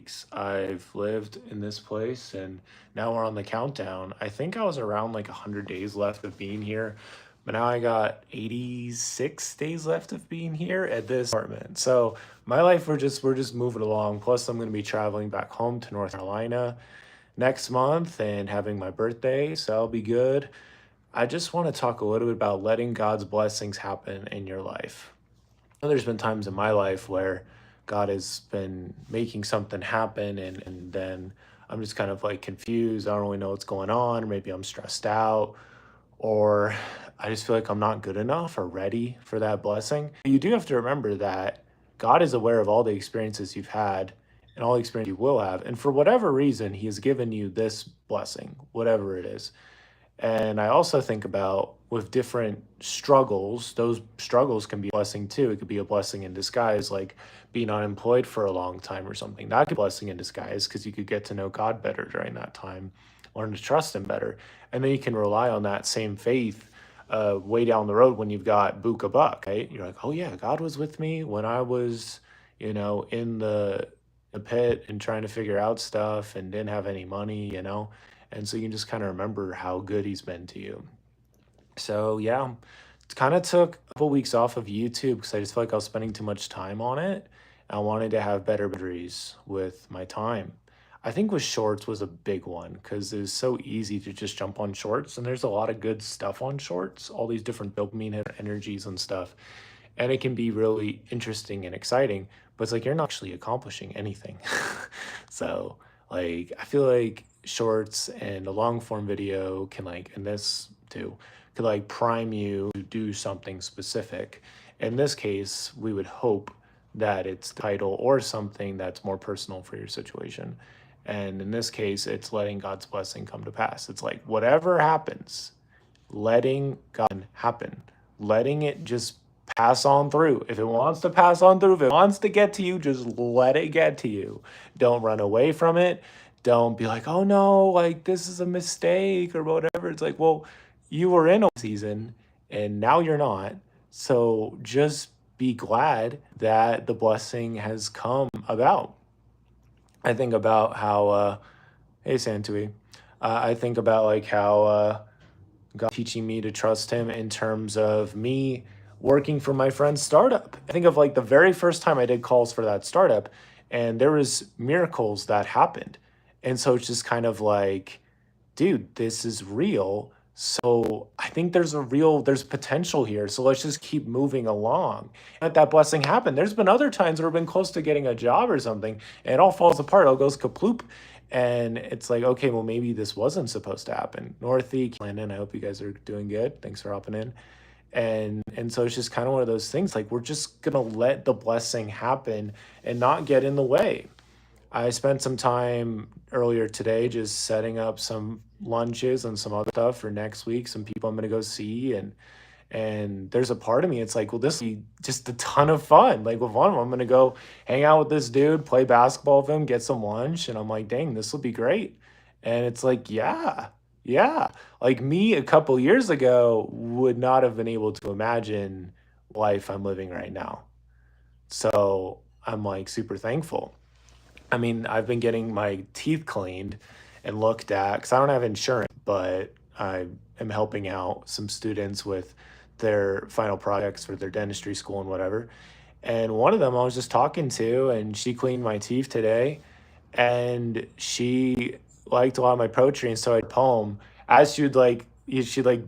weeks I've lived in this place, and now we're on the countdown. I think I was around like 100 days left of being here, but now I got 86 days left of being here at this apartment. So my life, we're just moving along. Plus, I'm going to be traveling back home to North Carolina next month and having my birthday, so that'll be good. I just want to talk a little bit about letting God's blessings happen in your life. There's been times in my life where God has been making something happen, and then I'm just kind of like confused. I don't really know what's going on, or maybe I'm stressed out, or I just feel like I'm not good enough or ready for that blessing. You do have to remember that God is aware of all the experiences you've had and all the experience you will have. And for whatever reason, He has given you this blessing, whatever it is. And I also think about with different struggles, those struggles can be a blessing too. It could be a blessing in disguise, like being unemployed for a long time or something. That could be a blessing in disguise because you could get to know God better during that time, learn to trust Him better. And then you can rely on that same faith way down the road when you've got Buka Buck, right? You're like, oh yeah, God was with me when I was, in the pit and trying to figure out stuff and didn't have any money. And so you can just kind of remember how good He's been to you. So yeah, it kind of took a couple weeks off of YouTube because I just felt like I was spending too much time on it. I wanted to have better boundaries with my time. I think with shorts was a big one because it was so easy to just jump on shorts, and there's a lot of good stuff on shorts, all these different dopamine energies and stuff. And it can be really interesting and exciting, but it's like you're not actually accomplishing anything. So, like, I feel like shorts and a long form video can, like, and this too, could like prime you to do something specific. In this case, we would hope that it's the title or something that's more personal for your situation. And in this case, it's letting God's blessing come to pass. It's like whatever happens, letting God happen, letting it just pass on through. If it wants to pass on through, if it wants to get to you, just let it get to you. Don't run away from it. Don't be like, oh no, like this is a mistake or whatever. It's like, well, you were in a season and now you're not. So just be glad that the blessing has come about. I think about how, hey, Santui, I think about like how God teaching me to trust Him in terms of me working for my friend's startup. I think of like the very first time I did calls for that startup, and there was miracles that happened. And so it's just kind of like, dude, this is real. So I think there's potential here. So let's just keep moving along. Let that blessing happen. There's been other times where I've been close to getting a job or something, and it all falls apart. It all goes kaploop. And it's like, okay, well, maybe this wasn't supposed to happen. Northy, Candland, I hope you guys are doing good. Thanks for hopping in. And so it's just kind of one of those things, like we're just gonna let the blessing happen and not get in the way. I spent some time earlier today just setting up some lunches and some other stuff for next week, some people I'm gonna go see, and there's a part of me, it's like, well, this will be just a ton of fun. Like with one of them, I'm gonna go hang out with this dude, play basketball with him, get some lunch, and I'm like, dang, this will be great. And it's like, yeah, yeah. Like me a couple years ago would not have been able to imagine life I'm living right now. So I'm like super thankful. I mean, I've been getting my teeth cleaned and looked at because I don't have insurance, but I am helping out some students with their final projects for their dentistry school and whatever. And one of them I was just talking to, and she cleaned my teeth today, and she liked a lot of my poetry, and so I'd poem as she'd like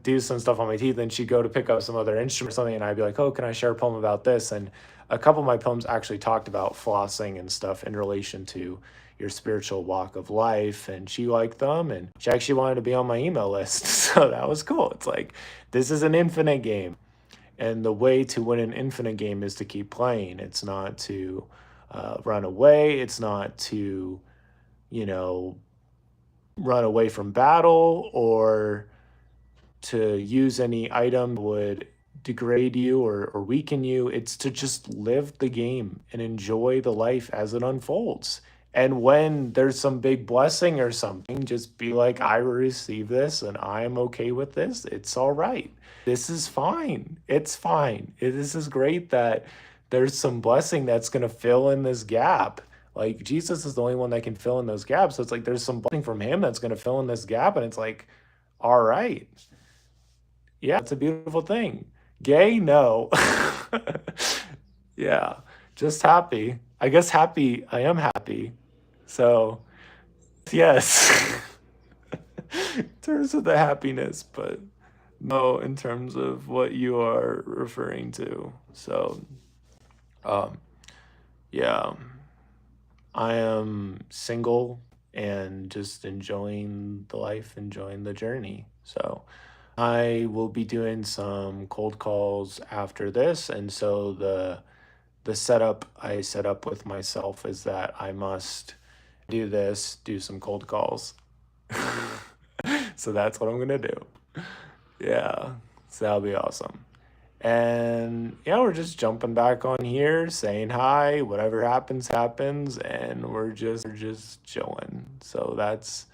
do some stuff on my teeth, and she'd go to pick up some other instrument or something, and I'd be like, oh, can I share a poem about this? And a couple of my poems actually talked about flossing and stuff in relation to your spiritual walk of life, and she liked them, and she actually wanted to be on my email list. So that was cool. It's like this is an infinite game, and the way to win an infinite game is to keep playing. It's not to run away. It's not to, you know, run away from battle or to use any item that would degrade you or weaken you. It's to just live the game and enjoy the life as it unfolds. And when there's some big blessing or something, just be like, I receive this and I'm okay with this. It's all right. This is fine. It's fine. This is great that there's some blessing that's going to fill in this gap. Like Jesus is the only one that can fill in those gaps. So it's like there's some blessing from him that's going to fill in this gap. And it's like, all right. Yeah, it's a beautiful thing. Gay? No. Yeah. Just happy. I guess happy. I am happy. So, yes. In terms of the happiness, but no, in terms of what you are referring to. So, um, yeah, I am single and just enjoying the life, enjoying the journey. So, I will be doing some cold calls after this, and so the setup I set up with myself is that I must do this, do some cold calls. So that's what I'm gonna do. Yeah, so that'll be awesome. And yeah, we're just jumping back on here, saying hi. Whatever happens, happens, and we're just chilling. So that's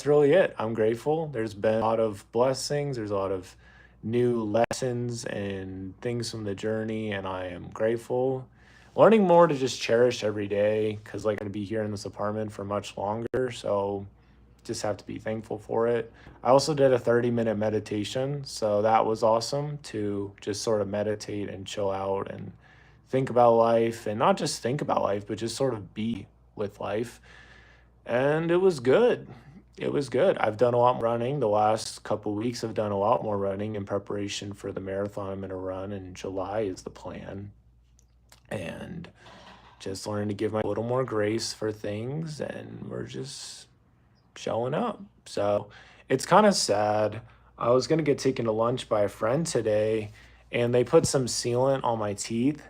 really it. I'm grateful. There's been a lot of blessings. There's a lot of new lessons and things from the journey, and I am grateful. Learning more to just cherish every day because, like, I'm gonna be here in this apartment for much longer. So just have to be thankful for it. I also did a 30-minute meditation, so that was awesome to just sort of meditate and chill out and think about life and not just think about life, but just sort of be with life. And it was good. It was good. I've done a lot more running. The last couple weeks, I've done a lot more running in preparation for the marathon I'm going to run in July is the plan. And just learning to give my a little more grace for things, and we're just showing up. So it's kind of sad. I was going to get taken to lunch by a friend today, and they put some sealant on my teeth.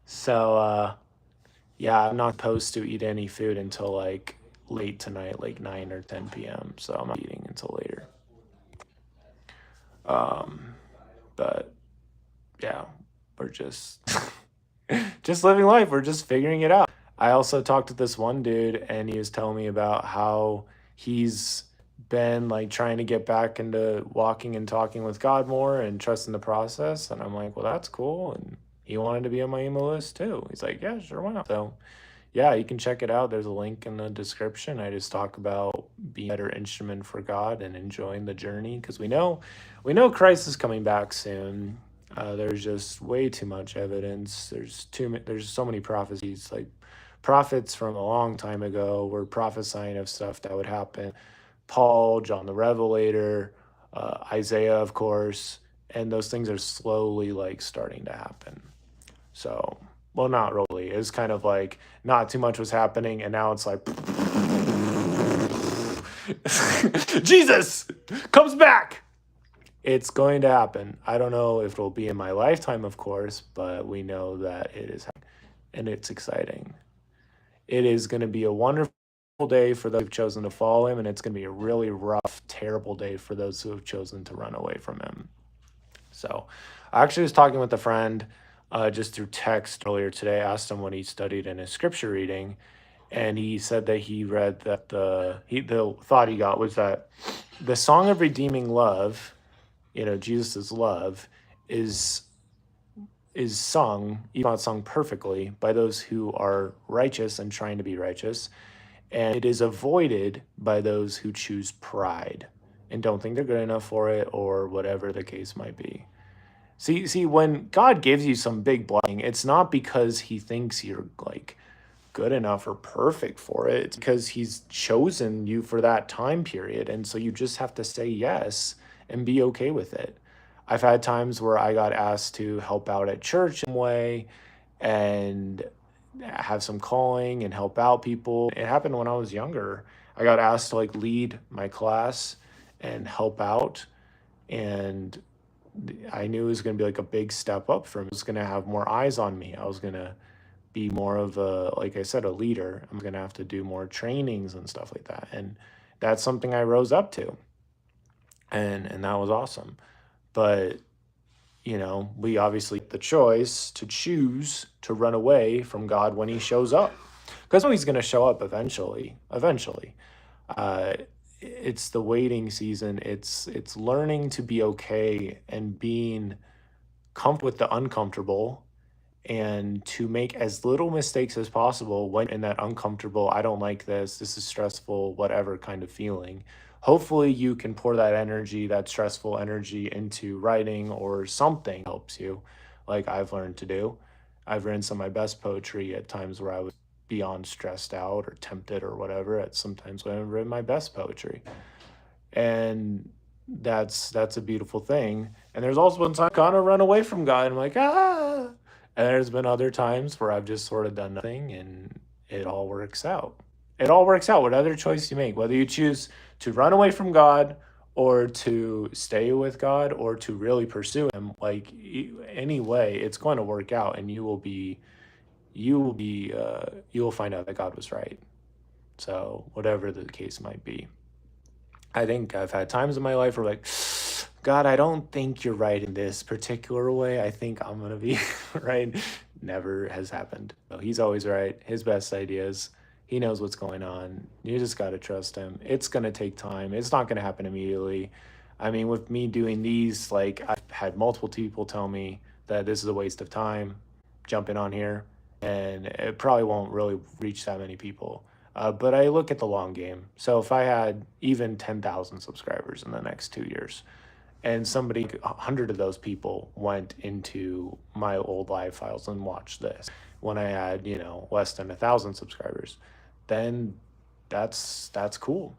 So, yeah, I'm not supposed to eat any food until like late tonight, like 9 or 10 p.m. So I'm not eating until later. Um, but yeah, we're just just living life. We're just figuring it out. I also talked to this one dude, and he was telling me about how he's been like trying to get back into walking and talking with God more and trusting the process. And I'm like, well, that's cool. And he wanted to be on my email list too. He's like, yeah, sure, why not? So yeah, you can check it out. There's a link in the description. I just talk about being a better instrument for God and enjoying the journey because we know Christ is coming back soon. There's just way too much evidence. There's so many prophecies. Like prophets from a long time ago were prophesying of stuff that would happen. Paul, John the Revelator, Isaiah, of course, and those things are slowly like starting to happen. So, well, not really. It's kind of like not too much was happening, and now it's like Jesus comes back. It's going to happen. I don't know if it'll be in my lifetime, of course, but we know that it is happening, and it's exciting. It is going to be a wonderful day for those who've chosen to follow him, and it's going to be a really rough, terrible day for those who have chosen to run away from him. So, I actually was talking with a friend just through text earlier today. I asked him what he studied in his scripture reading, and he said that he read that the thought he got was that the song of redeeming love, Jesus's love, is is sung, even not sung perfectly, by those who are righteous and trying to be righteous, and it is avoided by those who choose pride and don't think they're good enough for it or whatever the case might be. See, when God gives you some big blessing, it's not because he thinks you're like good enough or perfect for it. It's because he's chosen you for that time period. And so you just have to say yes and be okay with it. I've had times where I got asked to help out at church in a way and have some calling and help out people. It happened when I was younger. I got asked to like lead my class and help out. And I knew it was going to be like a big step up for me. I was going to have more eyes on me. I was going to be more of a, like I said, a leader. I'm going to have to do more trainings and stuff like that. And that's something I rose up to. And that was awesome. But, we obviously get the choice to choose to run away from God when he shows up. Because he's going to show up eventually. Eventually. Uh, it's the waiting season. It's learning to be okay and being comfortable with the uncomfortable and to make as little mistakes as possible when in that uncomfortable, I don't like this is stressful, whatever kind of feeling. Hopefully, you can pour that energy, that stressful energy, into writing or something that helps you, like I've learned to do. I've written some of my best poetry at times where I was beyond stressed out or tempted or whatever. At sometimes when I've written my best poetry, and that's a beautiful thing. And there's also been times I kind of run away from God. I'm like, ah. And there's been other times where I've just sort of done nothing, and it all works out. It all works out. Whatever choice you make, whether you choose to run away from God or to stay with God or to really pursue Him, like anyway, it's going to work out, and you will find out that God was right. So whatever the case might be. I think I've had times in my life where like, God, I don't think you're right in this particular way. I think I'm gonna be right. Never has happened. So he's always right. His best ideas. He knows what's going on. You just gotta trust him. It's gonna take time. It's not gonna happen immediately. I mean, with me doing these, like I've had multiple people tell me that this is a waste of time jumping on here, and it probably won't really reach that many people. But I look at the long game. So if I had even 10,000 subscribers in the next 2 years, and somebody, 100 of those people went into my old live files and watched this when I had, less than 1,000 subscribers, then that's cool,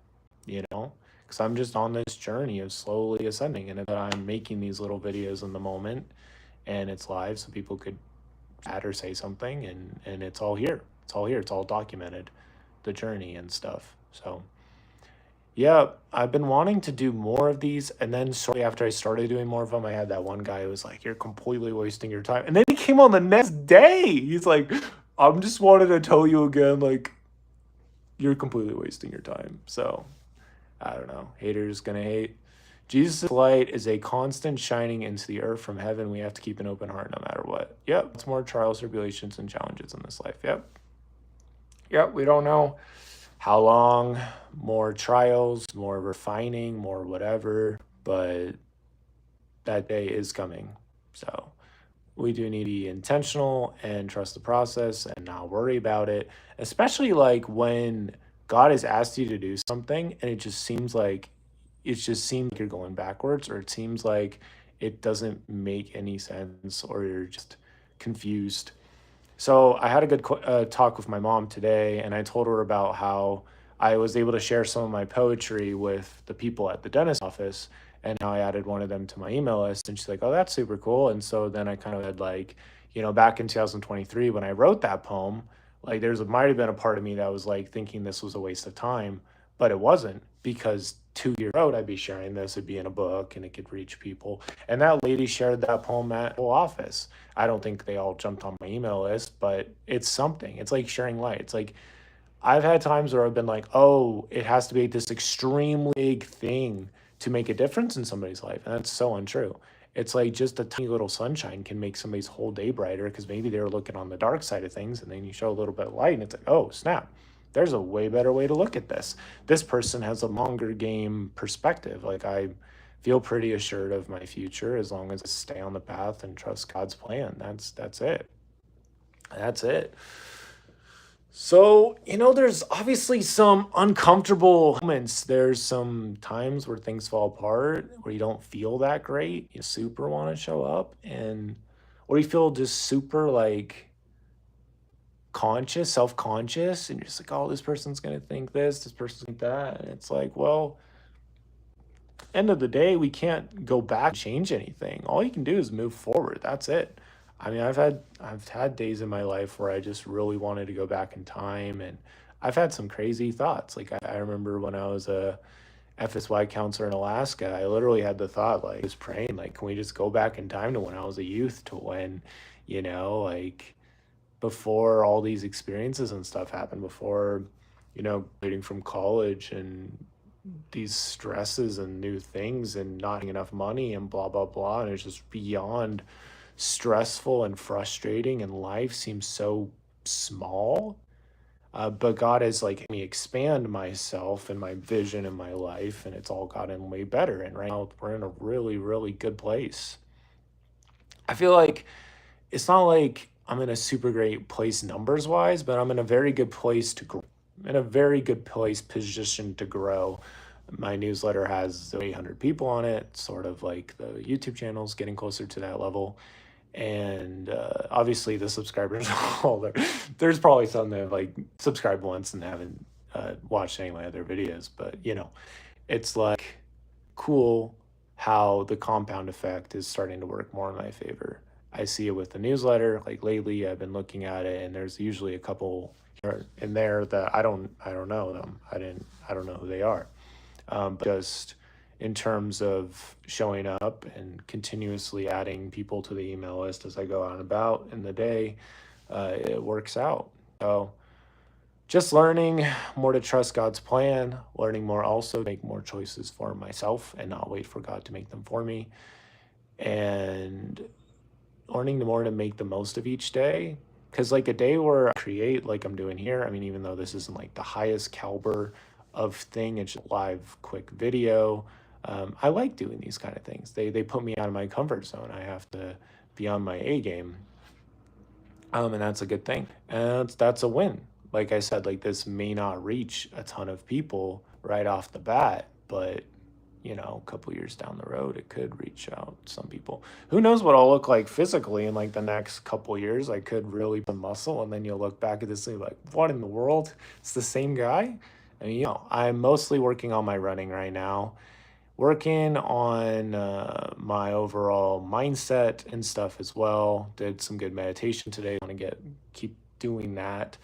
because I'm just on this journey of slowly ascending, and that I'm making these little videos in the moment, and it's live, so people could add or say something, and it's all here. It's all here. It's all documented, the journey and stuff. So yeah, I've been wanting to do more of these, and then shortly after I started doing more of them, I had that one guy who was like, "You're completely wasting your time," and then he came on the next day. He's like, "I'm just wanted to tell you again, like, you're completely wasting your time." So I don't know. Haters gonna hate. Jesus' light is a constant shining into the earth from heaven. We have to keep an open heart no matter what. Yep, it's more trials, tribulations, and challenges in this life. Yep. Yep, we don't know how long, more trials, more refining, more whatever, but that day is coming. So we do need to be intentional and trust the process and not worry about it, especially like when God has asked you to do something and it just seems like you're going backwards, or it seems like it doesn't make any sense, or you're just confused. So I had a good talk with my mom today, and I told her about how I was able to share some of my poetry with the people at the dentist office, and how I added one of them to my email list. And she's like, "Oh, that's super cool." And so then I kind of had like, back in 2023 when I wrote that poem, like might have been a part of me that was like thinking this was a waste of time, but it wasn't, because 2 years out I'd be sharing this, it'd be in a book, and it could reach people. And that lady shared that poem at the whole office. I don't think they all jumped on my email list, but it's something. It's like sharing light. It's like I've had times where I've been like, oh, it has to be this extremely big thing to make a difference in somebody's life. And that's so untrue. It's like just a tiny little sunshine can make somebody's whole day brighter, because maybe they're looking on the dark side of things, and then you show a little bit of light and it's like, oh, snap. There's a way better way to look at this. This person has a longer game perspective. Like, I feel pretty assured of my future as long as I stay on the path and trust God's plan. That's it. That's it. So, there's obviously some uncomfortable moments. There's some times where things fall apart, where you don't feel that great. You super want to show up, or you feel just super like conscious, self-conscious, and you're just like, oh, this person's gonna think this person's think that. And it's like, well, end of the day, we can't go back and change anything. All you can do is move forward. That's it. I mean, I've had days in my life where I just really wanted to go back in time, and I've had some crazy thoughts. Like I remember when I was a FSY counselor in Alaska, I literally had the thought, like, just praying, like, can we just go back in time to when I was a youth, to when, like, before all these experiences and stuff happened, before, graduating from college, and these stresses and new things, and not having enough money, and blah blah blah, and it's just beyond stressful and frustrating, and life seems so small. But God has like helped me expand myself and my vision in my life, and it's all gotten way better. And right now we're in a really, really good place. I feel like it's not like I'm in a super great place numbers wise, but I'm in a very good place to grow, in a very good place position to grow. My newsletter has 800 people on it, sort of like the YouTube channel's getting closer to that level. And obviously the subscribers all there. There's probably some that have like subscribed once and haven't watched any of my other videos, but it's like cool how the compound effect is starting to work more in my favor. I see it with the newsletter. Like lately, I've been looking at it, and there's usually a couple in there that I don't know them. I don't know who they are. But just in terms of showing up and continuously adding people to the email list as I go on about in the day, it works out. So just learning more to trust God's plan, learning more also to make more choices for myself and not wait for God to make them for me, and learning more to make the most of each day. Because like a day where I create like I'm doing here, I mean, even though this isn't like the highest caliber of thing, it's just live quick video. I like doing these kind of things. They put me out of my comfort zone. I have to be on my A game, and that's a good thing. And that's a win. Like I said, like this may not reach a ton of people right off the bat, but a couple years down the road, it could reach out to some people. Who knows what I'll look like physically in like the next couple years? I could really put muscle, and then you'll look back at this and be like, what in the world? It's the same guy. I mean, I'm mostly working on my running right now, working on my overall mindset and stuff as well. Did some good meditation today. Want to keep doing that.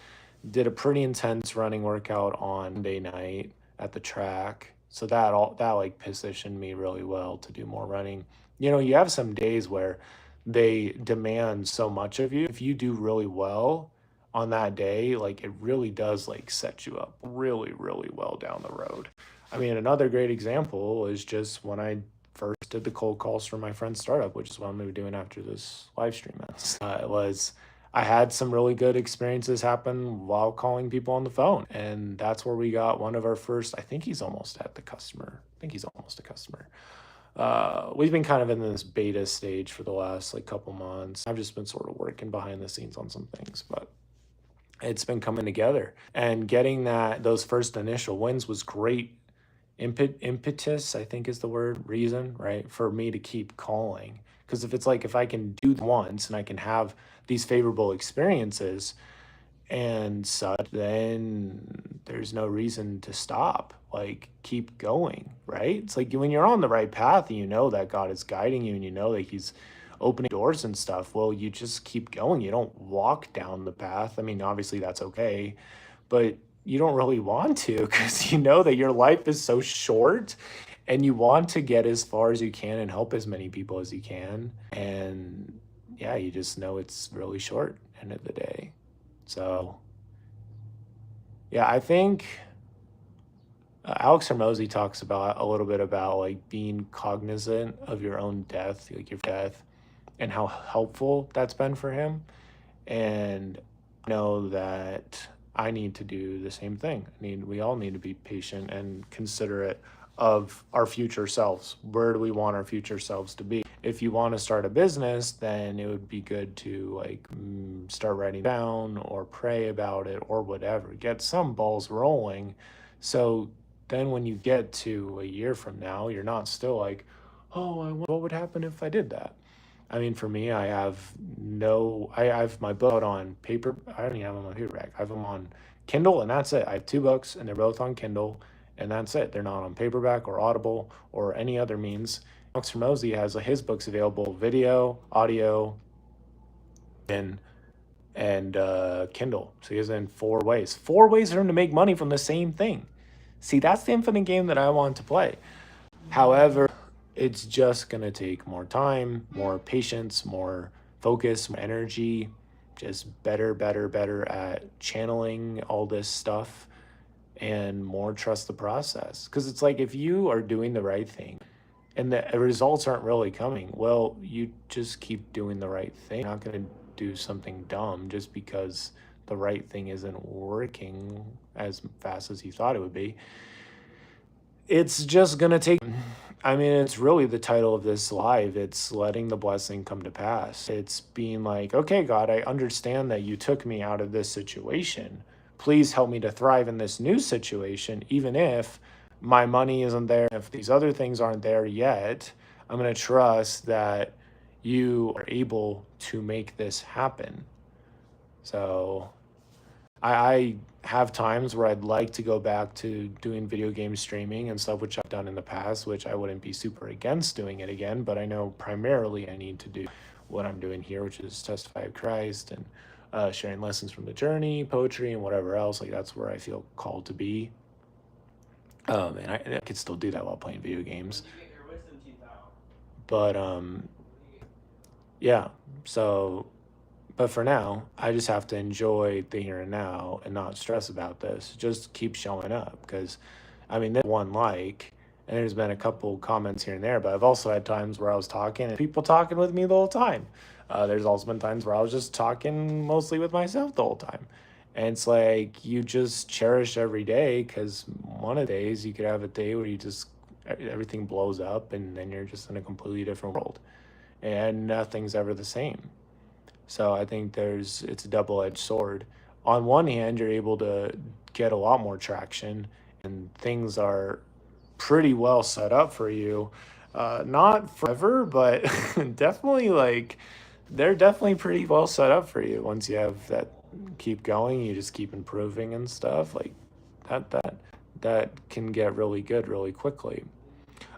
Did a pretty intense running workout on Monday night at the track. So that like positioned me really well to do more running. You have some days where they demand so much of you. If you do really well on that day, like it really does like set you up really, really well down the road. I mean, another great example is just when I first did the cold calls for my friend's startup, which is what I'm going to be doing after this live stream ends. I had some really good experiences happen while calling people on the phone. And that's where we got one of our first, I think he's almost at the customer. I think he's almost a customer. We've been kind of in this beta stage for the last like couple months. I've just been sort of working behind the scenes on some things, but it's been coming together. And getting those first initial wins was great impetus, I think is the word, reason, right, for me to keep calling. Because if I can do once and I can have these favorable experiences and such, then there's no reason to stop. Like, keep going, right? It's like when you're on the right path and you know that God is guiding you and you know that He's opening doors and stuff, well, you just keep going. You don't walk down the path. I mean, obviously that's okay, but you don't really want to because you know that your life is so short and you want to get as far as you can and help as many people as you can. And yeah, you just know it's really short end of the day. So yeah, I think Alex Hermosi talks about a little bit about like being cognizant of your own death, like your death, and how helpful that's been for him. And know that I need to do the same thing. We all need to be patient and considerate of our future selves. Where do we want our future selves to be? If you want to start a business, then it would be good to start writing down or pray about it or whatever. Get some balls rolling. So then when you get to a year from now, you're not still like, oh, what would happen if I did that? I mean, for me, I have my book out on paper. I don't even have them on paperback. I have them on Kindle, and that's it. I have 2 books, and they're both on Kindle, and that's it. They're not on paperback or Audible or any other means. Alex Hormozi has his books available, video, audio, and Kindle. So he has it in 4 ways. 4 ways for him to make money from the same thing. See, that's the infinite game that I want to play. However, it's just going to take more time, more patience, more focus, more energy, just better at channeling all this stuff and more trust the process. Because it's like if you are doing the right thing and the results aren't really coming, well, you just keep doing the right thing. You're not going to do something dumb just because the right thing isn't working as fast as you thought it would be. It's just going to take. I mean, it's really the title of this live. It's letting the blessing come to pass. It's being like, okay, God, I understand that you took me out of this situation. Please help me to thrive in this new situation, even if my money isn't there, if these other things aren't there yet. I'm going to trust that you are able to make this happen. So I have times where I'd like to go back to doing video game streaming and stuff, which I've done in the past, which I wouldn't be super against doing it again. But I know primarily I need to do what I'm doing here, which is testify of Christ and sharing lessons from the journey, poetry, and whatever else. Like that's where I feel called to be. And I could still do that while playing video games. But yeah, so but for now, I just have to enjoy the here and now and not stress about this. Just keep showing up because, I mean, there's one like, and there's been a couple comments here and there, but I've also had times where I was talking and people talking with me the whole time. There's also been times where I was just talking mostly with myself the whole time. And it's like you just cherish every day because one of the days you could have a day where you just everything blows up and then you're just in a completely different world and nothing's ever the same. So I think it's a double-edged sword. On one hand, you're able to get a lot more traction and things are pretty well set up for you. Not forever, but definitely like they're definitely pretty well set up for you once you have that keep going, you just keep improving and stuff. Like that can get really good really quickly.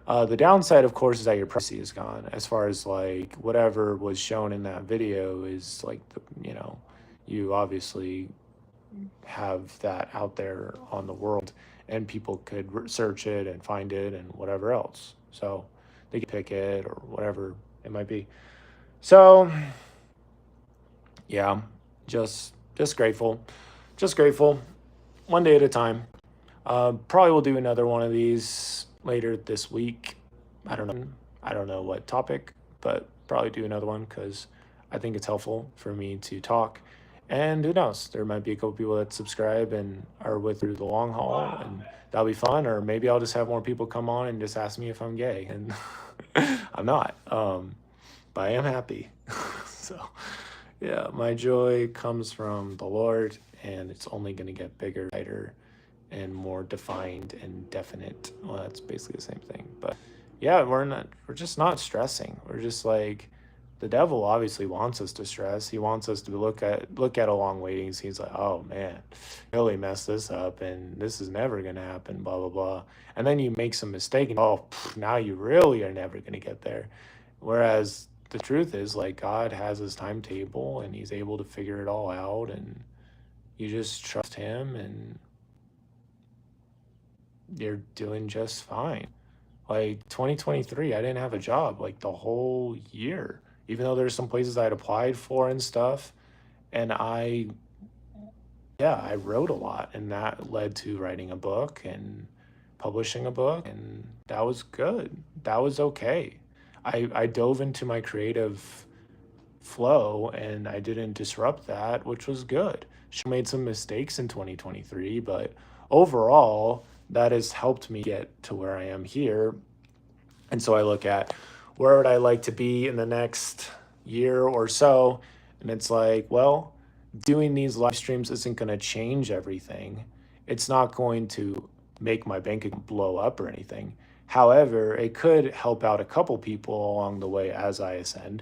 The downside, of course, is that your privacy is gone. As far as like whatever was shown in that video is like you obviously have that out there on the world, and people could search it and find it and whatever else. So they could pick it or whatever it might be. So yeah, just grateful, just grateful. One day at a time. Probably will do another one of these later this week. I don't know. I don't know what topic, but probably do another one because I think it's helpful for me to talk. And who knows? There might be a couple people that subscribe and are with through the long haul, and that'll be fun. Or maybe I'll just have more people come on and just ask me if I'm gay, and I'm not. But I am happy. So yeah, my joy comes from the Lord, and it's only going to get bigger, tighter, and more defined and definite. Well, that's basically the same thing. But yeah, we're just not stressing. We're just like the devil obviously wants us to stress. He wants us to look at a long waiting. He's like, oh man, really messed this up and this is never gonna happen, blah blah blah. And then you make some mistake and now you really are never gonna get there. Whereas the truth is like God has his timetable and he's able to figure it all out, and you just trust him and you're doing just fine. Like 2023, I didn't have a job like the whole year, even though there's some places I'd applied for and stuff. And yeah, I wrote a lot, and that led to writing a book and publishing a book, and that was good. That was okay. I dove into my creative flow and I didn't disrupt that, which was good. She made some mistakes in 2023, but overall, that has helped me get to where I am here. And so I look at where would I like to be in the next year or so, and it's like, well, doing these live streams isn't going to change everything. It's not going to make my bank account blow up or anything. However, it could help out a couple people along the way as I ascend,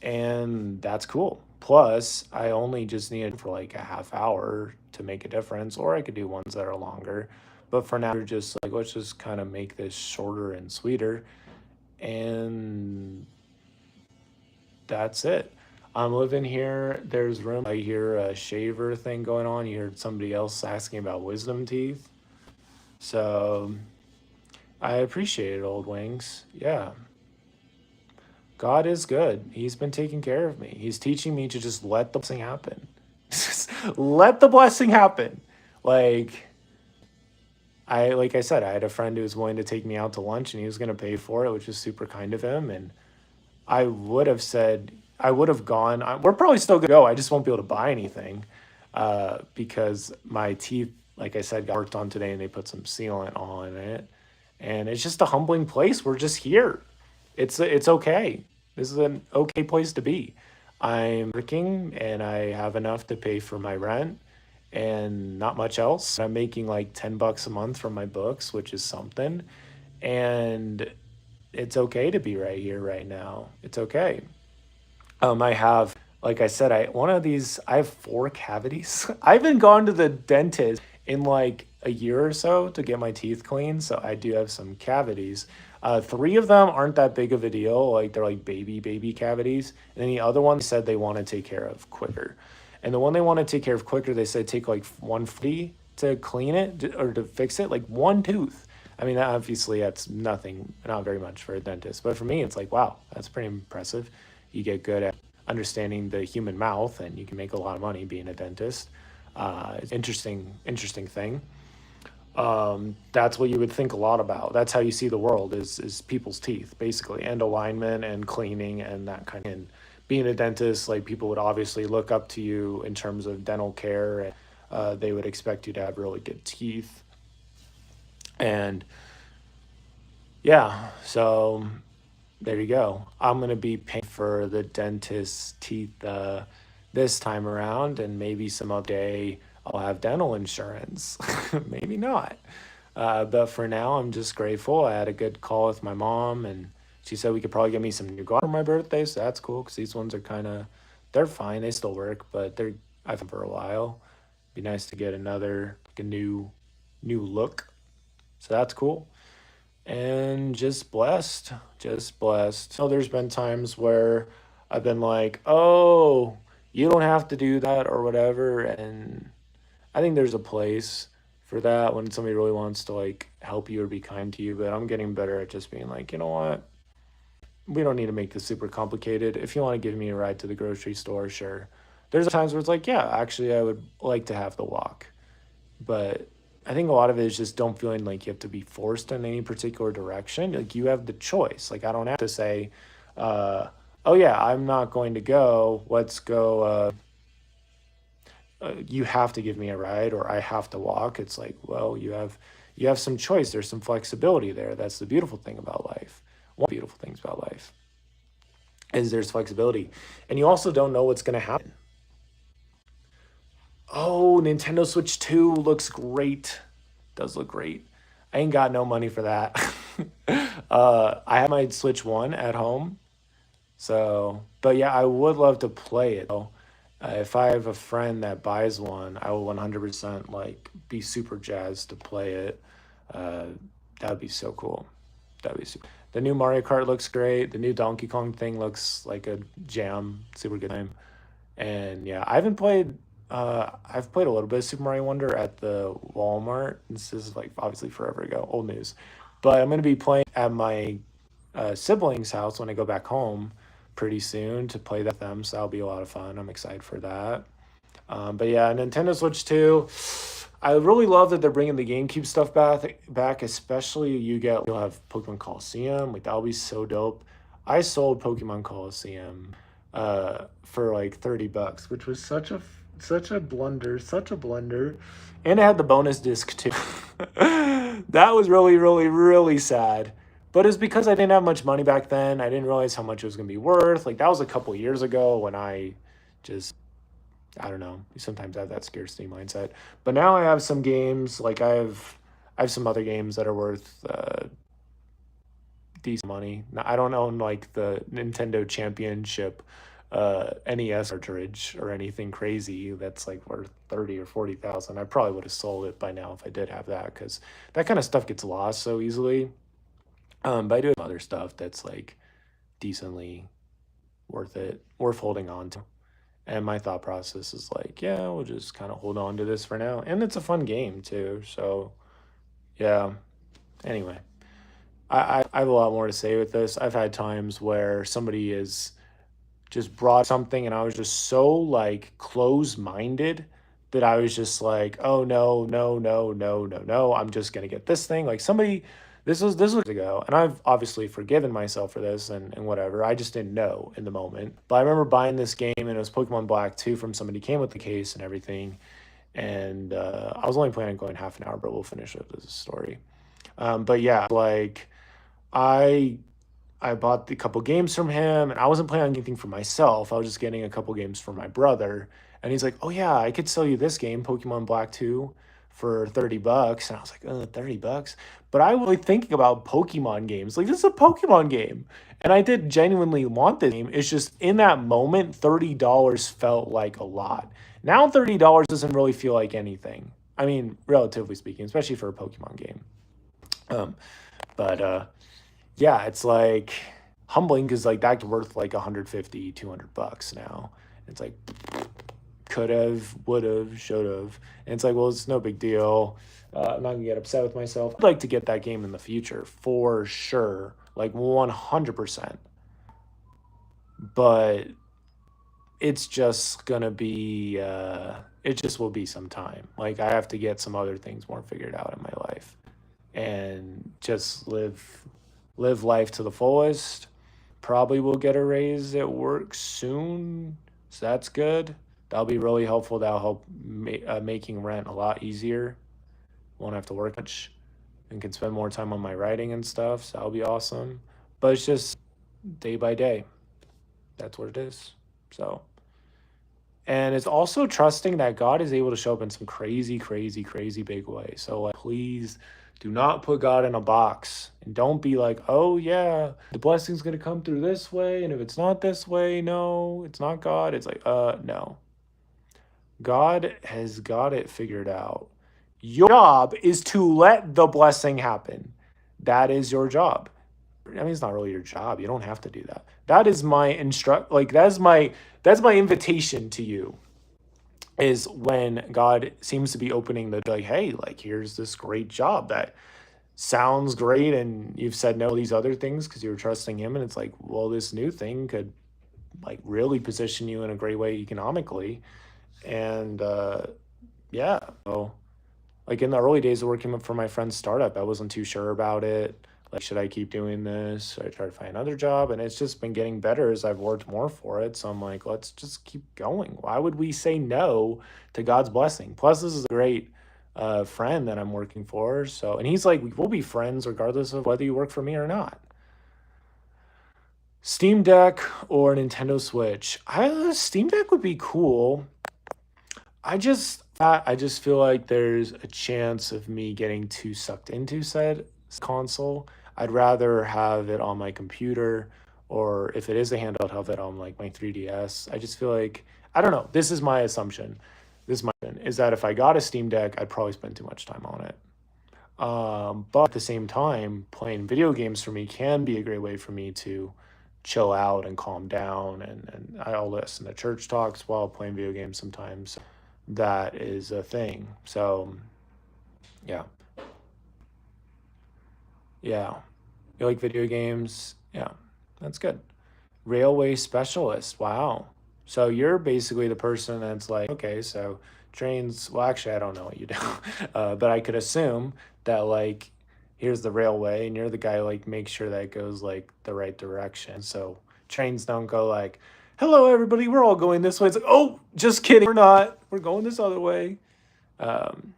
and that's cool. Plus, I only just need it for like a half hour to make a difference, or I could do ones that are longer. But for now, we're just like, let's just kind of make this shorter and sweeter. And that's it. I'm living here. There's room. I hear a shaver thing going on. You heard somebody else asking about wisdom teeth. So I appreciate it, old wings. Yeah. God is good. He's been taking care of me. He's teaching me to just let the blessing happen. Just let the blessing happen. Like like I said, I had a friend who was willing to take me out to lunch and he was going to pay for it, which is super kind of him. And I would have said, I would have gone. We're probably still going to go. I just won't be able to buy anything because my teeth, like I said, got worked on today and they put some sealant on it. and it's just a humbling place. We're just here. It's okay. This is an okay place to be. I'm working and I have enough to pay for my rent and not much else. I'm making like $10 a month from my books, which is something. And it's okay to be right here right now. It's okay. I have, like I said, I have four cavities. I've been gone to the dentist in like a year or so to get my teeth cleaned, so I do have some cavities. Three of them aren't that big of a deal, like they're like baby cavities, and then the other one they said they want to take care of quicker. And the one they want to take care of quicker, they said take like 150 to clean it or to fix it, like one tooth. I mean, obviously that's nothing, not very much for a dentist, but for me, it's like, wow, that's pretty impressive. You get good at understanding the human mouth, and you can make a lot of money being a dentist. It's interesting thing. That's what you would think a lot about. That's how you see the world is people's teeth, basically, and alignment and cleaning and that kind of. And being a dentist, like people would obviously look up to you in terms of dental care, and they would expect you to have really good teeth. And yeah, so there you go. I'm gonna be paying for the dentist's teeth this time around, and maybe some other day I'll have dental insurance. Maybe not. But for now, I'm just grateful. I had a good call with my mom, and she said we could probably get me some new glasses for my birthday, so that's cool because these ones are kind of, they're fine. They still work, but I've had them for a while. Be nice to get another like a new look. So that's cool. And just blessed. So there's been times where I've been like, oh, you don't have to do that or whatever. And I think there's a place for that when somebody really wants to like help you or be kind to you. But I'm getting better at just being like, you know what? We don't need to make this super complicated. If you want to give me a ride to the grocery store, sure. There's times where it's like, yeah, actually, I would like to have the walk. But I think a lot of it is just don't feeling like you have to be forced in any particular direction. Like you have the choice. Like I don't have to say, oh yeah, I'm not going to go. Let's go. You have to give me a ride, or I have to walk. It's like, well, you have some choice. There's some flexibility there. That's the beautiful thing about life. One of the beautiful things about life is there's flexibility, and you also don't know what's going to happen. Oh, Nintendo Switch 2 looks great. Does look great. I ain't got no money for that. I have my Switch 1 at home. So, but yeah, I would love to play it though. If I have a friend that buys one, I will 100% like be super jazzed to play it. Uh, that would be so cool. That'd be super. The new Mario Kart looks great. The new Donkey Kong thing looks like a jam. Super good time. And yeah, I haven't played. I've played a little bit of Super Mario Wonder at the Walmart. This is like obviously forever ago, old news. But I'm gonna be playing at my siblings' house when I go back home pretty soon to play that with them. So that'll be a lot of fun. I'm excited for that. But yeah, Nintendo Switch 2. I really love that they're bringing the GameCube stuff back. Especially you'll have Pokemon Coliseum. Like that'll be so dope. I sold Pokemon Coliseum for like $30, which was such a blunder, such a blunder. And it had the bonus disc too. That was really sad. But it's because I didn't have much money back then. I didn't realize how much it was gonna be worth. Like that was a couple years ago when just I don't know. You sometimes have that scarcity mindset. But now I have some games, like I have some other games that are worth decent money. Now, I don't own like the Nintendo Championship NES cartridge or anything crazy that's like worth 30 or 40,000. I probably would have sold it by now if I did have that because that kind of stuff gets lost so easily. But I do have other stuff that's like decently worth holding on to. And my thought process is like, yeah, we'll just kind of hold on to this for now. And it's a fun game too. So yeah. Anyway, I have a lot more to say with this. I've had times where somebody is just brought something and I was just so like close minded that I was just like, oh no, no, no, no, no, no. I'm just gonna get this thing. Like somebody this was ago, and I've obviously forgiven myself for this and whatever. I just didn't know in the moment. But I remember buying this game and it was Pokemon Black 2 from somebody who came with the case and everything. And I was only planning on going half an hour, but we'll finish up this story. But yeah, like I I bought a couple games from him, and I wasn't planning on anything for myself. I was just getting a couple games for my brother. And he's like, "Oh yeah, I could sell you this game, Pokemon Black 2, for $30." And I was like, $30." But I was like thinking about Pokemon games. Like, this is a Pokemon game. And I did genuinely want this game. It's just in that moment, $30 felt like a lot. Now $30 doesn't really feel like anything. I mean, relatively speaking, especially for a Pokemon game. Um, but yeah, it's like humbling because like that's worth like 150, $200 now. It's like could have, would have, should have. And it's like, well, it's no big deal. I'm not gonna get upset with myself. I'd like to get that game in the future for sure, like 100%. But it's just gonna be, it just will be some time. Like I have to get some other things more figured out in my life and just live life to the fullest. Probably will get a raise at work soon, so that's good. That'll be really helpful. That'll help making rent a lot easier. Won't have to work much and can spend more time on my writing and stuff. So that'll be awesome. But it's just day by day. That's what it is. So, and it's also trusting that God is able to show up in some crazy, crazy, crazy big way. So, like, please do not put God in a box and don't be like, oh, yeah, the blessing's going to come through this way. And if it's not this way, no, it's not God. It's like, no. God has got it figured out. Your job is to let the blessing happen. That is your job. I mean, it's not really your job. You don't have to do that. That is my that's my invitation to you is when God seems to be opening the like, hey, like here's this great job that sounds great, and you've said no to these other things because you were trusting him, and it's like, well, this new thing could like really position you in a great way economically. And yeah, so like in the early days of working for my friend's startup, I wasn't too sure about it. Like, should I keep doing this? Should I try to find another job? And it's just been getting better as I've worked more for it. So I'm like, let's just keep going. Why would we say no to God's blessing? Plus, this is a great friend that I'm working for. So, and he's like, we'll be friends regardless of whether you work for me or not. Steam Deck or Nintendo Switch? Steam Deck would be cool. I just feel like there's a chance of me getting too sucked into said console. I'd rather have it on my computer, or if it is a handheld, have it on like my 3DS. I just feel like I don't know. This is my assumption. This is my opinion, is that if I got a Steam Deck, I'd probably spend too much time on it. But at the same time, playing video games for me can be a great way for me to chill out and calm down. And I'll listen to church talks while playing video games sometimes. That is a thing. So, yeah. Yeah. You like video games? Yeah. That's good. Railway specialist. Wow. So you're basically the person that's like, okay, so trains, well, actually, I don't know what you do, but I could assume that, like, here's the railway, and you're the guy, who, like, makes sure that it goes, like, the right direction. So trains don't go, like, hello, everybody, we're all going this way. It's like, oh, just kidding. We're not. We're going this other way. Um,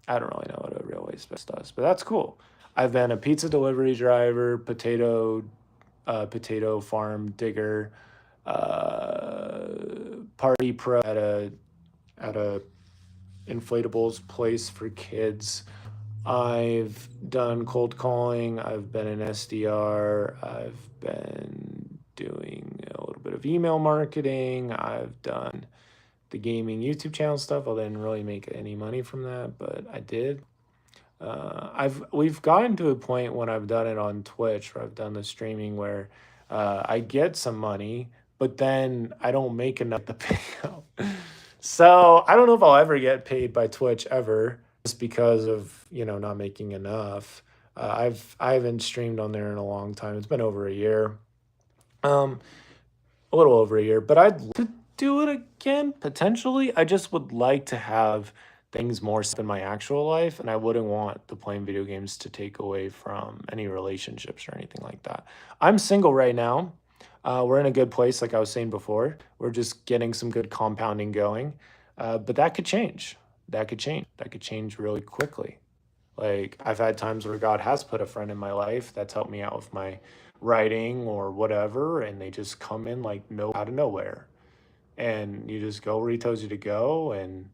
I don't really know what a railway specialist does, but that's cool. I've been a pizza delivery driver, potato farm digger, uh, party pro at a inflatables place for kids. I've done cold calling. I've been an SDR. I've been doing a little bit of email marketing. I've done the gaming YouTube channel stuff. I didn't really make any money from that, but I did. We've gotten to a point when I've done it on Twitch, where I've done the streaming where I get some money, but then I don't make enough to pay out. So I don't know if I'll ever get paid by Twitch ever, just because of not making enough. I haven't streamed on there in a long time. It's been over a year, um, a little over a year, but I'd like to do it again potentially. I just would like to have things more in my actual life, and I wouldn't want the playing video games to take away from any relationships or anything like that. I'm single right now. We're in a good place, like I was saying before. We're just getting some good compounding going, but that could change. That could change. That could change really quickly. Like, I've had times where God has put a friend in my life that's helped me out with my writing or whatever, and they just come in like no out of nowhere. And you just go where he tells you to go, and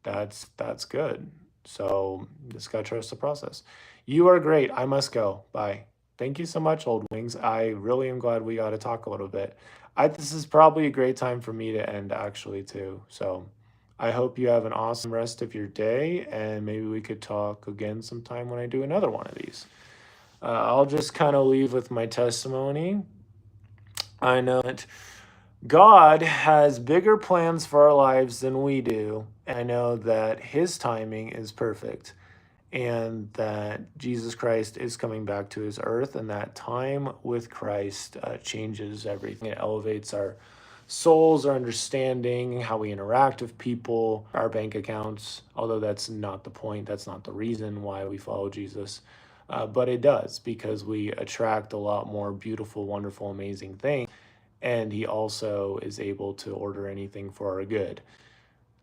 that's good. So just gotta trust the process. You are great. I must go. Bye. Thank you so much, Old Wings. I really am glad we got to talk a little bit. This is probably a great time for me to end actually too. So I hope you have an awesome rest of your day, and maybe we could talk again sometime when I do another one of these. I'll just kind of leave with my testimony. I know that God has bigger plans for our lives than we do. And I know that his timing is perfect and that Jesus Christ is coming back to his earth, and that time with Christ changes everything. It elevates our souls, our understanding, how we interact with people, our bank accounts, although that's not the point. That's not the reason why we follow Jesus. But it does, because we attract a lot more beautiful, wonderful, amazing things. And he also is able to order anything for our good.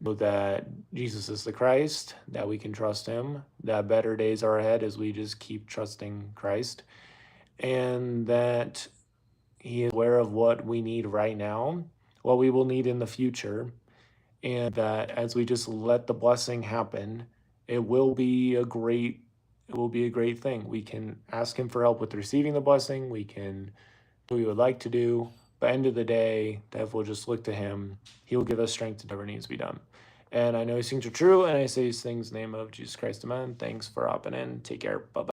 Know that Jesus is the Christ, that we can trust him, that better days are ahead as we just keep trusting Christ, and that he is aware of what we need right now, what we will need in the future, and that as we just let the blessing happen, it will be a great thing. We can ask him for help with receiving the blessing. We can do what we would like to do. But end of the day, that if we'll just look to him, he will give us strength to do whatever needs to be done. And I know these things are true, and I say these things in the name of Jesus Christ, amen. Thanks for hopping in. Take care. Bye-bye.